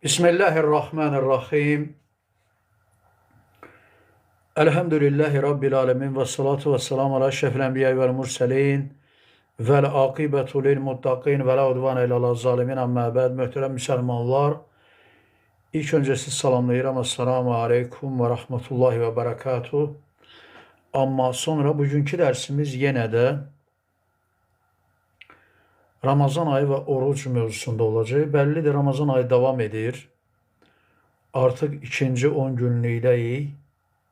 Bismillahirrahmanirrahim. Elhamdülillahi Rabbil alemin ve salatu ve selamu ala şefil enbiya vel murselin vel akibetu lil muttaqin ve la udvan ilal zalimin amma ba'd. Möhtərəm müsəlmanlar, ilk öncə sizi salamlayıram. Assalamu aleykum ve rahmetullahi ve berekatuh. Amma sonra bugünkü dərsimiz yenə də Ramazan ayı və oruc mövzusunda olacaq. Bəllidir, Ramazan ayı davam edir. Artıq ikinci 10 günlükdəyik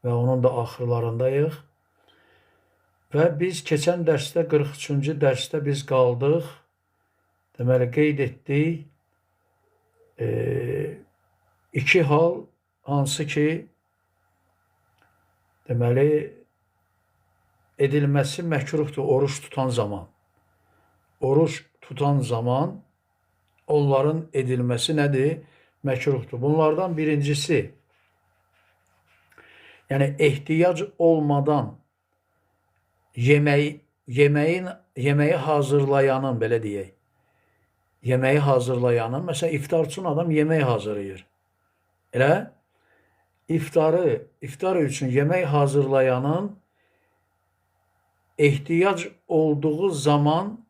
və onun da axırlarındayıq. Və biz keçən dərsdə 43-cü dərsdə biz qaldıq. Deməli qeyd etdik. İki hal hansı ki deməli edilməsi məkruhdur oruç tutan zaman. Oruç tutan zaman onların edilməsi nədir? Məkruhdur. Bunlardan birincisi, yəni ehtiyac olmadan yeməyi hazırlayanın, belə deyək, yeməyi hazırlayanın, məsələn, iftar üçün adam yemək hazırlayır. Elə iftar üçün yemək hazırlayanın ehtiyac olduğu zaman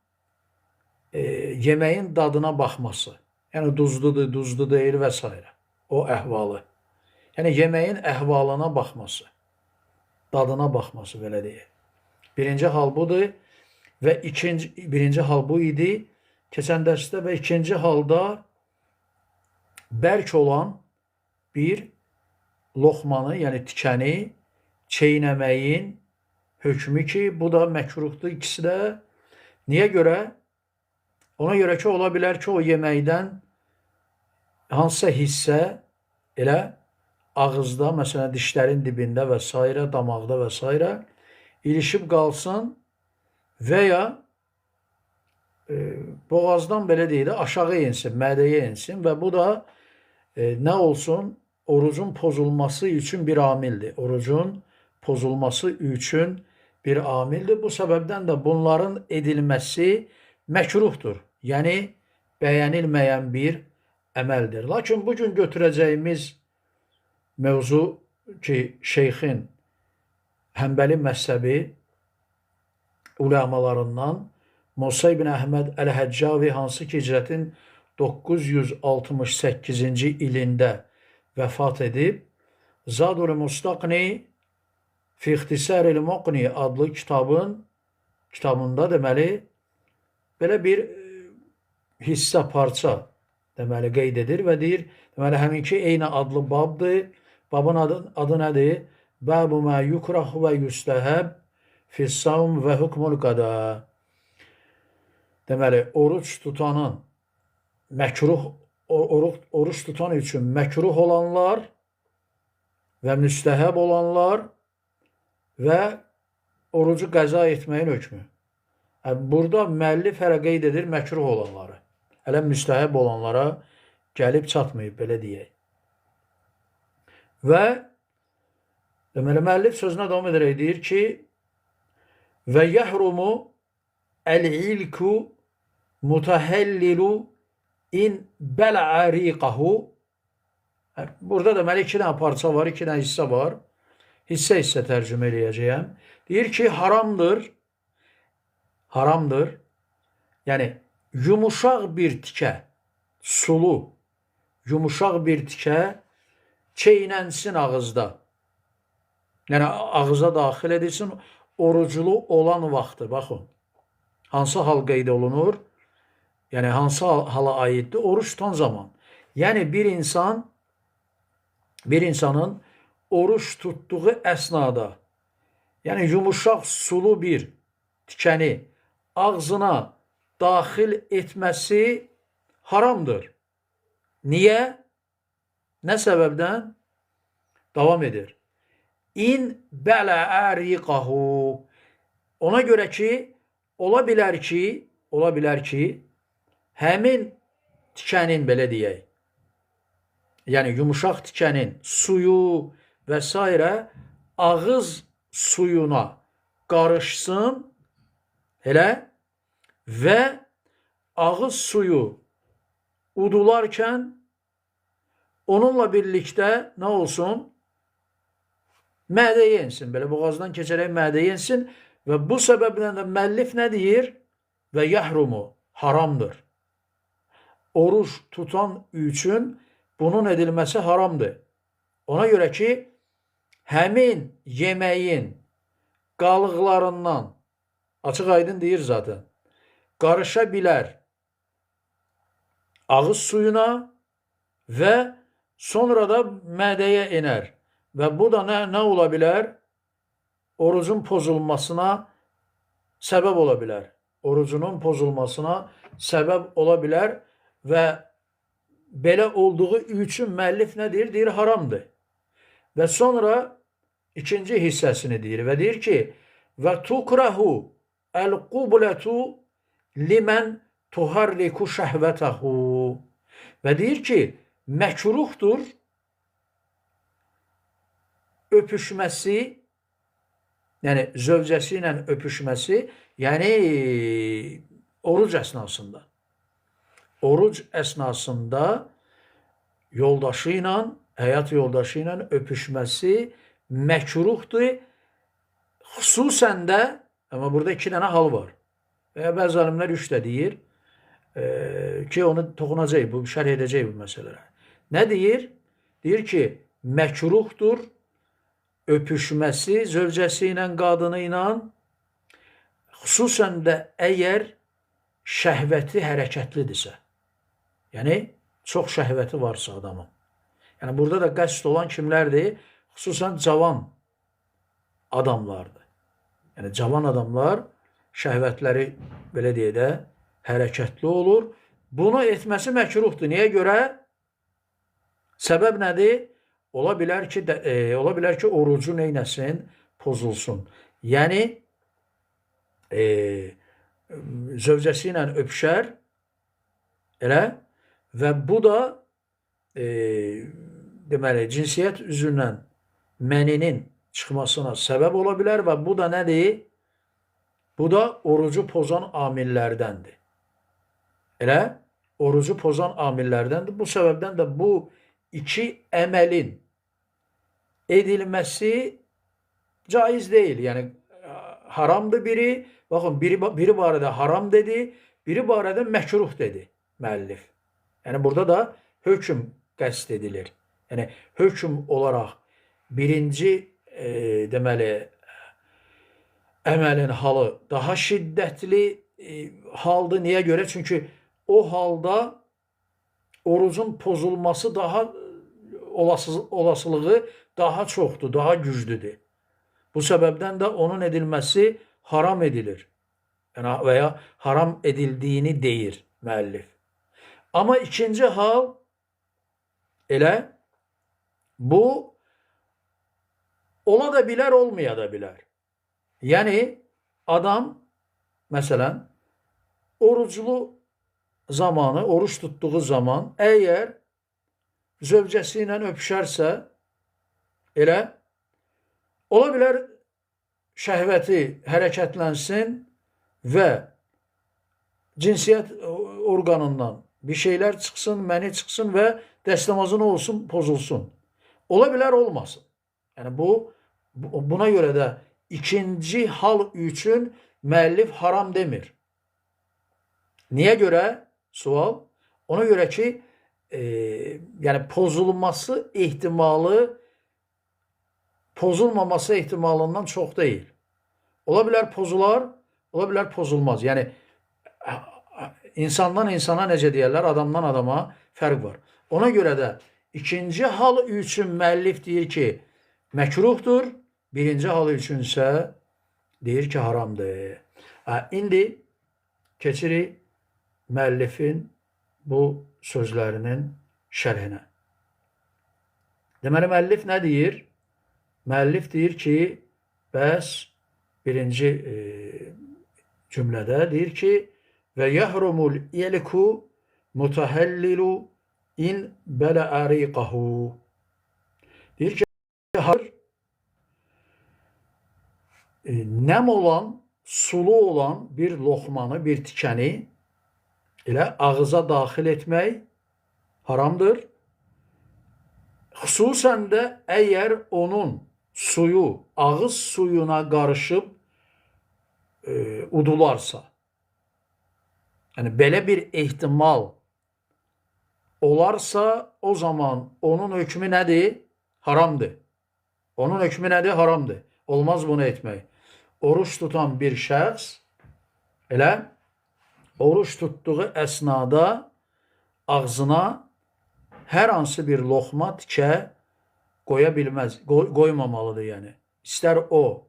yeməyin dadına baxması. Yəni duzludur, duzlu deyil və s. O əhvalı. Yəni yeməyin əhvalına baxması, dadına baxması, belə deyək. Birinci hal budur və birinci hal bu idi keçən dərsdə və ikinci halda bərk olan bir loxmanı, yəni tikəni çeynəməyin hökmü ki, bu da məkruhdur ikisi də. Niyə görə? Ona görə ki, ola bilər ki, o yeməkdən hansısa hissə elə ağızda, məsələn, dişlərin dibində və s. damaqda və s. ilişib qalsın və ya boğazdan, belə deyək də, aşağı insin, mədəyə insin və bu da nə olsun? Orucun pozulması üçün bir amildir. Orucun pozulması üçün bir amildir. Bu səbəbdən də bunların edilməsi məkruhdur. Yəni bəyənilməyən bir əməldir. Lakin bugün götürəcəyimiz mövzu ki, şeyxin Həmbəli məzhəbi uləmalarından Musa ibn Əhməd Əl-Həccavi, hansı ki, hicrətin 968-ci ilində vəfat edib, Zadul Mustaqni fi İxtisaril Muqni adlı kitabında deməli belə bir hissə, parça deməli qeyd edir və deyir, deməli həminki eyni adlı babdır. Babın adı nədir? Bəbu mə yukrahu və yüstəhəb fissavm və hukmul qada. Deməli, oruç tutanın oruç tutan üçün məkruh olanlar və müstəhəb olanlar və orucu qəza etməyin hökmü. Burada müəllif hələ qeyd edir məkruh olanları. Hələ müstəhəb olanlara gəlib çatmayıb, belə deyək. Və deməli, müəllif sözünə davam edərək deyir ki, və yəhrumu əl-ilku mutəhəllilu in bəl'a riqahu. Burada deməli iki dənə parça var, iki dənə hissə var. Hissə tərcümə eləyəcəyəm. Deyir ki, haramdır. Yəni, yumuşaq bir tikə, sulu, yumuşaq bir tikə çeynənsin ağızda. Yəni, ağıza daxil edilsin, oruclu olan vaxtı, baxın. Hansı hal qeyd olunur? Yəni, hansı hala aiddir? Oruç tutan zaman. Yəni, bir insanın oruç tutduğu əsnada, yəni, yumuşaq, sulu bir tikəni ağzına daxil etməsi haramdır. Niyə? Nə səbəbdən? Davam edir. İn bələ'ə riqahu. Ona görə ki, ola bilər ki, həmin tikənin, belə deyək, yəni yumuşaq tikənin suyu və s. ağız suyuna qarışsın, elə və ağız suyu udularkən onunla birlikte ne olsun? Mədəyə insin. Belə boğazdan keçərək mədəyə insin. Və bu səbəbdən də müəllif nə deyir? Və yəhrumu, haramdır. Oruç tutan üçün bunun edilməsi haramdır. Ona görə ki, həmin yeməyin qalıqlarından, açıq aydın deyir zaten, qarışa bilər ağız suyuna və sonra da mədəyə iner. Və bu da nə ola bilər? Orucun pozulmasına səbəb ola bilər. Orucunun pozulmasına səbəb ola bilər və belə olduğu üçün müəllif nə deyir? Deyir, haramdır. Və sonra ikinci hissəsini deyir və deyir ki, və tukrahu el-qubletu limən tuharriku şəhvətəhu. Və deyir ki, məkruhdur öpüşməsi, yəni zövcəsi ilə öpüşməsi, yəni oruc əsnasında. Oruc əsnasında yoldaşı ilə, həyat yoldaşı ilə öpüşməsi məkruhdur. Xüsusən də, amma burada 2 dənə hal var. Və bəzi alimlər 3 də deyir ki, onu toxunacaq, bu şərh edəcək bu məsələlərə. Nə deyir? Deyir ki, məkruhdur öpüşməsi zövcəsi ilə, qadını ilə, xüsusən də əgər şəhvəti hərəkətlidirsə. Yəni, çox şəhvəti varsa adamın. Yəni, burada da qəsd olan kimlərdir? Xüsusən cavan adamlardır. Yəni, cavan adamlar şəhvətləri, belə deyə də, hərəkətli olur. Bunu etməsi məkruhdur. Niyə görə? Səbəb nədir? Ola bilər ki, orucu neynəsin? Pozulsun. Yəni, zövcəsi ilə öpüşər, elə, və bu da deməli, cinsiyyət üzündən məninin çıxmasına səbəb ola bilər və bu da nədir? Bu da orucu pozan amillərdəndir. Elə, orucu pozan amillərdəndir. Bu səbəbdən də bu 2 əməlin edilməsi caiz deyil. Yəni, haramdır biri. Baxın, biri barədə haram dedi, biri barədə məkruh dedi müəllif. Yəni, burada da hökm qəsd edilir. Yəni, hökm olaraq birinci deməli, əməlin halı daha şiddətli haldır. Niyə görə? Çünki o halda orucun pozulması daha olasılığı daha çoxdur, daha güclüdür. Bu səbəbdən də onun edilməsi haram edilir. Yəni, və ya haram edildiyini deyir müəllif. Amma ikinci hal elə bu ola da bilər, olmaya da bilər. Yəni, adam məsələn oruclu zamanı, oruç tutduğu zaman əgər zövcəsi ilə öpüşərsə, elə, ola bilər şəhvəti hərəkətlənsin və cinsiyyət orqanından bir şeylər çıxsın, məni çıxsın və dəstəmazı nə olsun, pozulsun. Ola bilər, olmasın. Yəni, buna görə də ikinci hal üçün müəllif haram demir. Niyə görə? Sual. Ona görə ki, yəni pozulması ehtimalı pozulmaması ehtimalından çox deyil. Ola bilər pozular, ola bilər pozulmaz. Yəni, insandan insana necə deyərlər, adamdan adama fərq var. Ona görə də ikinci hal üçün müəllif deyir ki, məkruhdur, birinci hal üçün isə deyir ki, haramdır. İndi keçirik müəllifin bu sözlərinin şərhinə. Deməli, müəllif nə deyir? Müəllif deyir ki, bəs birinci cümlədə deyir ki, və yəhrumul ilku mutahəllilu in bələ əriqahu. Deyir ki, nəm olan, sulu olan bir loxmanı, bir tikəni elə ağıza daxil etmək haramdır. Xüsusən də əgər onun suyu ağız suyuna qarışıb udularsa, yəni belə bir ehtimal olarsa, o zaman onun hökmü nədir? Haramdır. Onun hökmü nədir? Haramdır. Olmaz bunu etmək. Oruç tutan bir şəxs elə oruç tutduğu əsnada ağzına hər hansı bir loxma tikə qoya bilməz, qoymamalıdır yəni. İstər o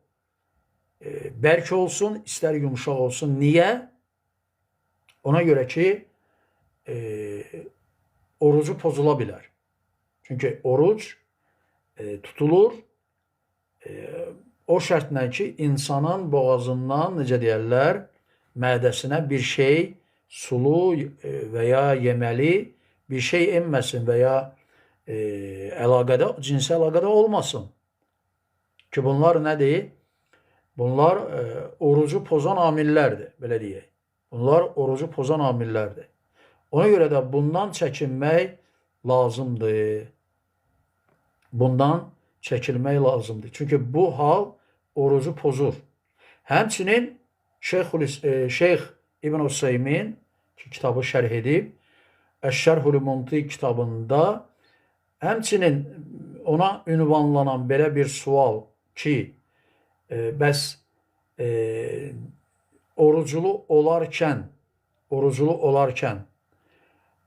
bərk olsun, istər yumuşaq olsun. Niyə? Ona görə ki, orucu pozula bilər. Çünki oruc tutulur o şərtlə ki, insanın boğazından, necə deyərlər, mədəsinə bir şey, sulu və ya yeməli bir şey enməsin və ya cinsi əlaqədə olmasın. Ki, bunlar nədir? Bunlar orucu pozan amillərdir, belə deyək. Bunlar orucu pozan amillərdir. Ona görə də bundan çəkinmək lazımdır. Bundan çəkilmək lazımdır. Çünki bu hal orucu pozur. Həmçinin Şeyx İbn Hüseymin ki, kitabı şərh edib, Əş-Şərhül Mumti kitabında həmçinin ona ünvanlanan belə bir sual ki, bəs oruculu olarkən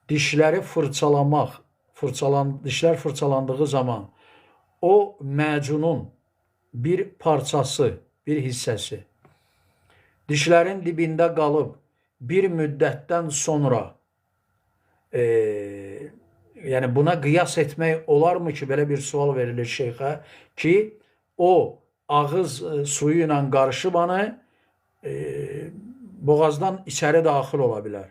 dişləri fırçalamaq, dişlər fırçalandığı zaman o məcunun bir parçası, bir hissəsi dişlərin dibində qalıb bir müddətdən sonra yəni buna qiyas etmək olarmı ki, belə bir sual verilir şeyxə ki, o ağız suyu ilə qarışıb boğazdan içəri daxil ola bilər.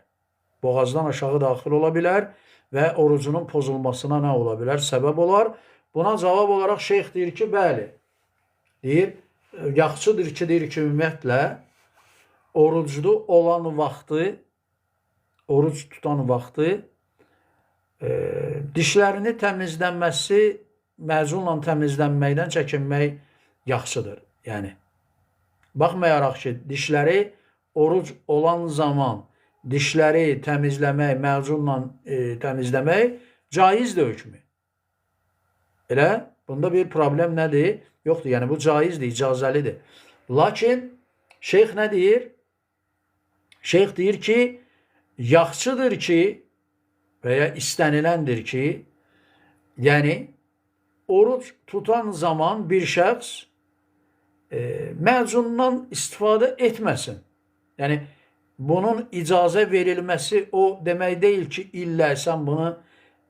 Boğazdan aşağı daxil ola bilər və orucunun pozulmasına nə ola bilər? Səbəb olar. Buna cavab olaraq şeyx deyir ki, bəli. Deyir, yaxşıdır ki, ümumiyyətlə oruclu olan vaxtı, oruc tutan vaxtı dişlərini təmizlənməsi, məzunla təmizlənməkdən çəkinmək yaxşıdır. Yəni, baxmayaraq ki, dişləri oruc olan zaman dişləri təmizləmək, məzunla təmizləmək caizdir hökmü. Elə, bunda bir problem nədir? Yoxdur, yəni bu caizdir, icazəlidir. Lakin, şeyx nə deyir? Şeyx deyir ki, yaxşıdır ki, və ya istəniləndir ki, yəni, oruc tutan zaman bir şəxs məzundan istifadə etməsin. Yəni, bunun icazə verilməsi o demək deyil ki, illə sən bunu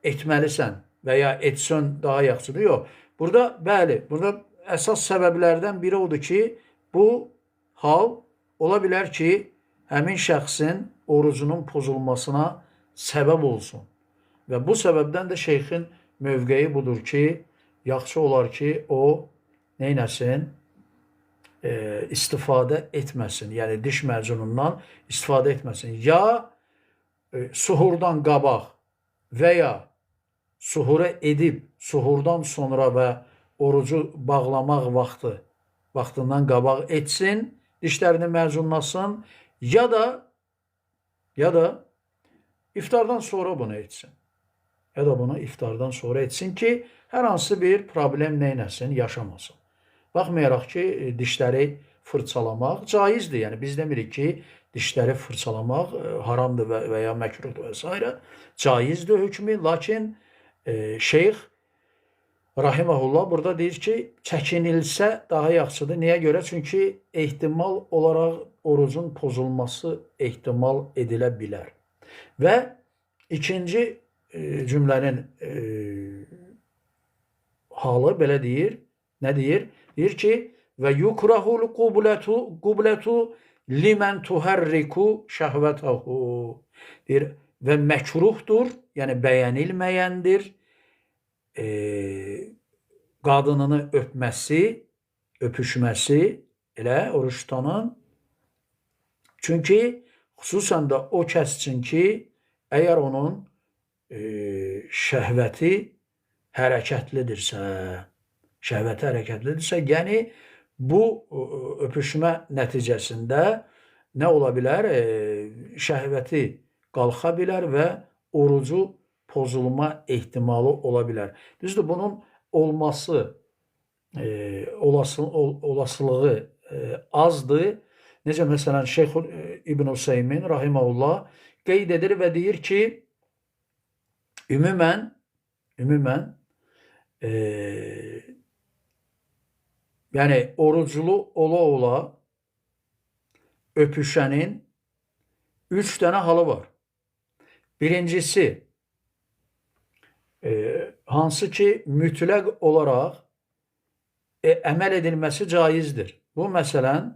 etməlisən və ya etsən daha yaxşıdır. Yox, burada, bəli, burada əsas səbəblərdən biri odur ki, bu hal ola bilər ki, həmin şəxsin orucunun pozulmasına səbəb olsun. Və bu səbəbdən də şeyxin mövqeyi budur ki, yaxşı olar ki, o neynəsin? İstifadə etməsin. Yəni, diş məzunundan istifadə etməsin. Ya suhurdan qabaq və ya suhura edib, suhurdan sonra və orucu bağlamaq vaxtından qabaq etsin, dişlərini məzunlasın, ya da iftardan sonra bunu etsin. Ya da bunu iftardan sonra etsin ki, hər hansı bir problem neynəsin, yaşamasın. Baxmayaraq ki, dişləri fırçalamaq caizdir. Yəni, biz demirik ki, dişləri fırçalamaq haramdır və ya məkruhdur və s. Caizdir hökmü, lakin şeyx rahiməhullah burada deyir ki, çəkinilsə daha yaxşıdır. Niyə görə? Çünki ehtimal olaraq orucun pozulması ehtimal edilə bilər. Və ikinci cümlənin halı belə deyir. Nə deyir? Deyir ki, və yukrahul qublətu limən tuhərriku şəhvətəhu. Deyir, və məkruhdur, yəni bəyənilməyəndir, qadınını öpməsi, öpüşməsi, elə oruç tutanın. Çünki xüsusən də o kəs üçün ki, əgər onun şəhvəti hərəkətlidirsə, şəhvəti hərəkətlidirsə, yəni bu öpüşmə nəticəsində nə ola bilər? Şəhvəti qalxa bilər və orucu pozulma ehtimalı ola bilər. Düzdür, bunun olması olasılığı azdır. Necə məsələn Şeyx İbn Hüseymin rahimehullah qeyd edir və deyir ki, ümumən yəni oruclu ola öpüşənin 3 dənə halı var. Birincisi, hansı ki mütləq olaraq əməl edilməsi caizdir. Bu məsələn,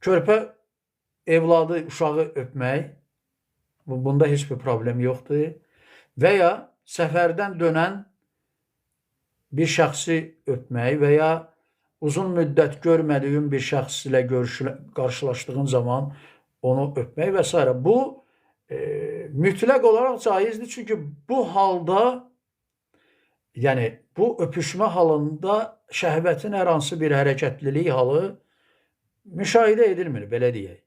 körpə evladı, uşağı öpmək, bunda heç bir problem yoxdur. Və ya səfərdən dönən bir şəxsi öpmək və ya uzun müddət görmədiyin bir şəxs ilə qarşılaşdığın zaman onu öpmək və s. Bu mütləq olaraq caizdir. Çünki bu halda, yəni bu öpüşmə halında şəhvətin hər hansı bir hərəkətlilik halı müşahidə edilmir, belə deyək.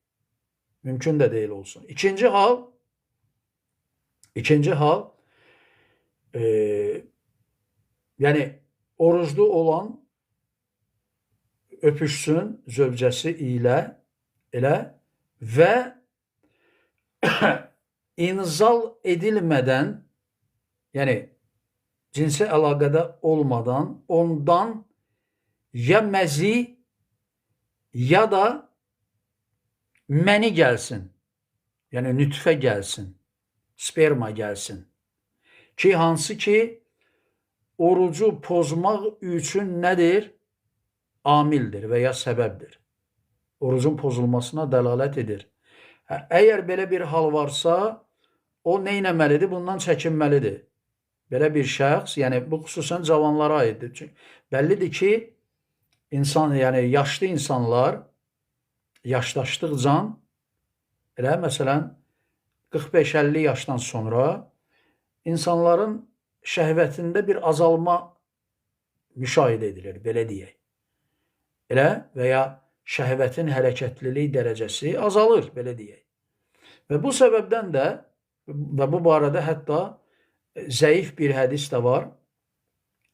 Mümkün də deyil olsun. İkinci hal, yəni oruclu olan öpüşsün zövcəsi ilə elə və inzal edilmədən, yəni cinsi əlaqədə olmadan ondan ya məzi ya da məni gəlsin, yəni nütfə gəlsin, sperma gəlsin ki, hansı ki orucu pozmaq üçün nədir? Amildir və ya səbəbdir. Orucun pozulmasına dəlalət edir. Əgər belə bir hal varsa, o nə etməlidir? Bundan çəkinməlidir. Belə bir şəxs, yəni bu xüsusən cavanlara aiddir. Çünki bəllidir ki, insan, yəni yaşlı insanlar yaşlaşdıqca, elə məsələn 45-50 yaşdan sonra insanların şəhvətində bir azalma müşahidə edilir, belə deyək. Elə və ya şəhvətin hərəkətlilik dərəcəsi azalır, belə deyək. Və bu səbəbdən də və bu barədə hətta zəif bir hədis də var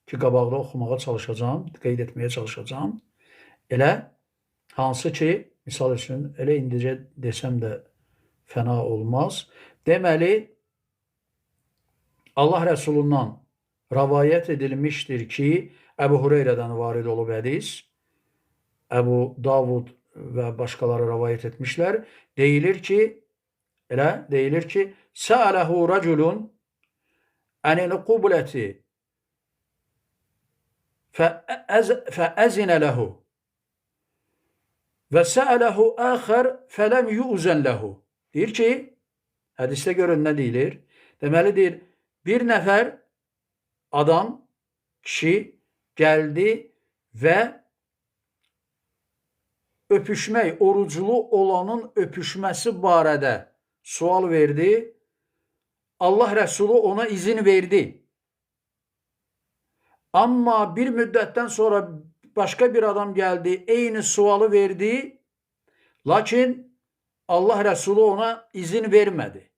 ki, qabaqda oxumağa çalışacağam, qeyd etməyə çalışacağam. Elə hansı ki, misal üçün, elə indicə desəm də fəna olmaz. Deməli, Allah Rəsulundan rəvayət edilmişdir ki, Əbu Hureyrədən varid olub hədis, Əbu Davud və başqaları rəvayət etmişlər. Deyilir ki, Səələhu rəculun ənil qubləti fəəzinə ləhu və səələhu əxər fələm yu'zən ləhu. Deyir ki, hədisdə görün nə deyilir? Deməli deyir, bir nəfər adam, kişi gəldi və öpüşmək, oruclu olanın öpüşməsi barədə sual verdi. Allah Rəsulu ona izin verdi. Amma bir müddətdən sonra başqa bir adam gəldi, eyni sualı verdi. Lakin Allah Rəsulu ona izin vermədi.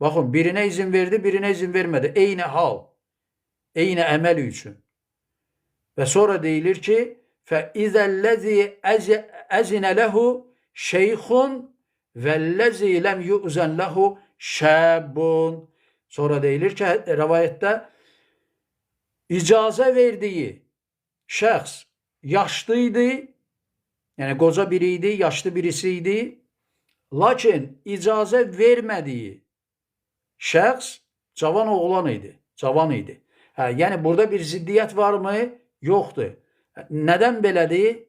Baxın, birinə izin verdi, birinə izin vermədi. Eyni hal, eyni əməl üçün. Və sonra deyilir ki, فَإِذَا الَّذِي أَزِنَ لَهُ شَيْخٌ وَالَّذِي لَمْ يُؤْزَنْ لَهُ شَابٌ. Sonra deyilir ki, rəvayətdə icazə verdiyi şəxs yaşlıydı, yəni qoca biri idi, yaşlı birisi idi. Lakin icazə vermədiyi şəxs cavan oğlan idi, cavan idi. Yəni burada bir ziddiyyət varmı? Yoxdur. Nədən belədir?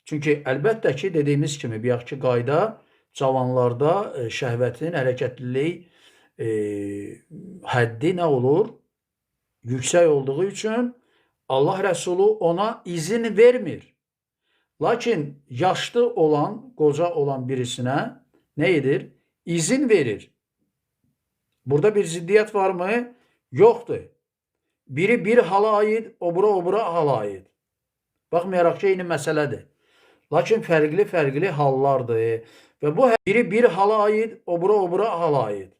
Çünki əlbəttə ki, dediyimiz kimi, bayaqki qayda cavanlarda şəhvətin hərəkətlilik həddi nə olur? Yüksək olduğu üçün Allah Rəsulu ona izin vermir. Lakin yaşlı olan, qoca olan birisinə nə edir? İzin verir. Burada bir ziddiyyət varmı? Yoxdur. biri bir hala aid, o bura hala aid. Baxmayaraq ki, eyni məsələdir. Lakin fərqli hallardır. Və bu biri bir hala aid, o bura hala aid.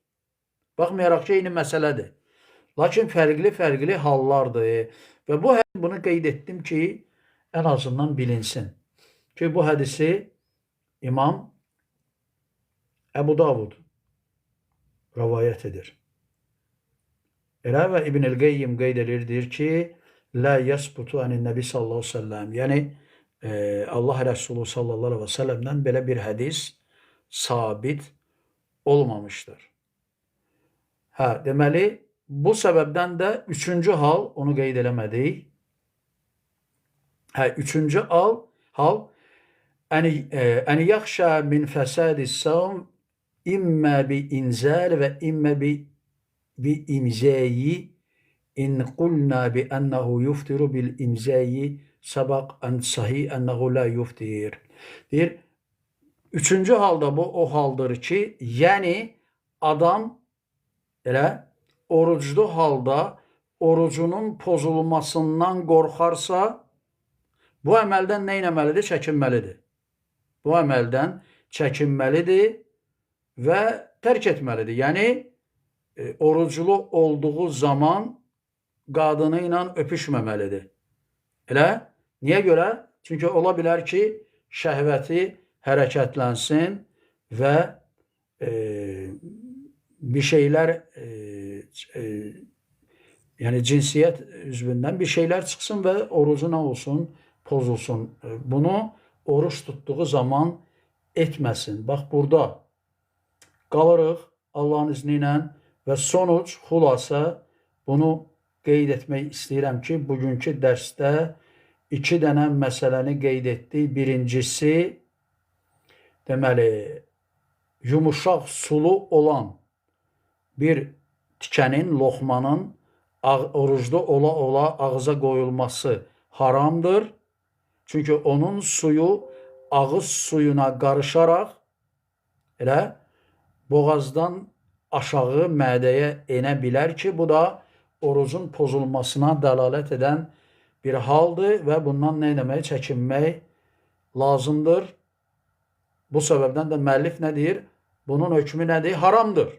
Baxmayaraq ki, eyni məsələdir. Lakin fərqli hallardır. Və bunu qeyd etdim ki, ən azından bilinsin. Ki, bu hədisi İmam Əbu Davud rəvayət edir. Elə və İbn el-Qeyyim qeyd edir, deyir ki, la yasbutu anin Nəbi sallallahu aleyhi ve sellem. Yəni, Allah Rəsulü sallallahu aleyhi ve sellemdən belə bir hədis sabit olmamışdır. Deməli, bu səbəbdən də üçüncü hal, onu qeyd eləmədik. Üçüncü hal, ən yaxşə min fəsadis savm immə bi inzal və immə bi imzəyi in qulna bi ənəhu yuftiru bil imzəyi sabaq ən sahih ənəhu la yuftir. Deyir, üçüncü halda bu o haldır ki, yəni adam elə oruclu halda orucunun pozulmasından qorxarsa, bu əməldən nə etməlidir? Çəkinməlidir. Bu əməldən çəkinməlidir və tərk etməlidir. Yəni, oruclu olduğu zaman qadını ilə öpüşməməlidir. Elə? Niyə görə? Çünki ola bilər ki, şəhvəti hərəkətlənsin və bir şeylər, yəni cinsiyyət üzvündən bir şeylər çıxsın və orucu nə olsun? Pozulsun. Bunu oruç tutduğu zaman etməsin. Bax, burada qalırıq Allahın izni ilə və sonuc, xulasa bunu qeyd etmək istəyirəm ki, bugünkü dərsdə iki dənə məsələni qeyd etdik. Birincisi, deməli, yumuşaq sulu olan bir tikənin, loxmanın orucda ola ağıza qoyulması haramdır. Çünki onun suyu ağız suyuna qarışaraq elə boğazdan aşağı mədəyə enə bilər ki, bu da orucun pozulmasına dəlalət edən bir haldır və bundan nə etməyə çəkinmək lazımdır. Bu səbəbdən də müəllif nə deyir? Bunun hökmü nədir? Haramdır.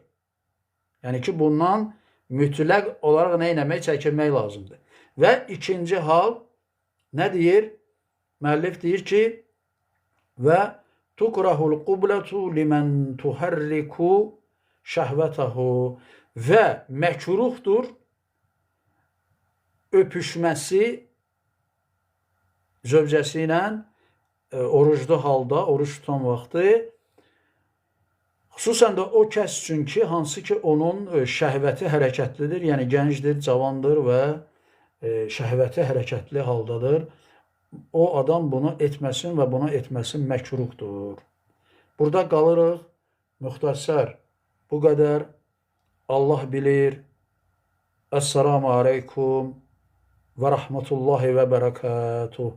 Yəni ki, bundan mütləq olaraq nə etməyə çəkinmək lazımdır. Və ikinci hal nə deyir? Müəllif deyir ki, və tukrahul qublətu limən tuharriku şəhvətəhu və məkruhdur öpüşməsi zövcəsi ilə oruclu halda, oruç tutan vaxtı, xüsusən də o kəs üçün ki, hansı ki, onun şəhvəti hərəkətlidir, yəni gəncdir, cavandır və şəhvəti hərəkətli haldadır. O adam bunu etməsin və bunu etməsin məkruhdur. Burada qalırıq, müxtəsər. Bu qədər. Allah bilir. Əssalamu aleykum və rəhmətullahi və bərəkatuhu.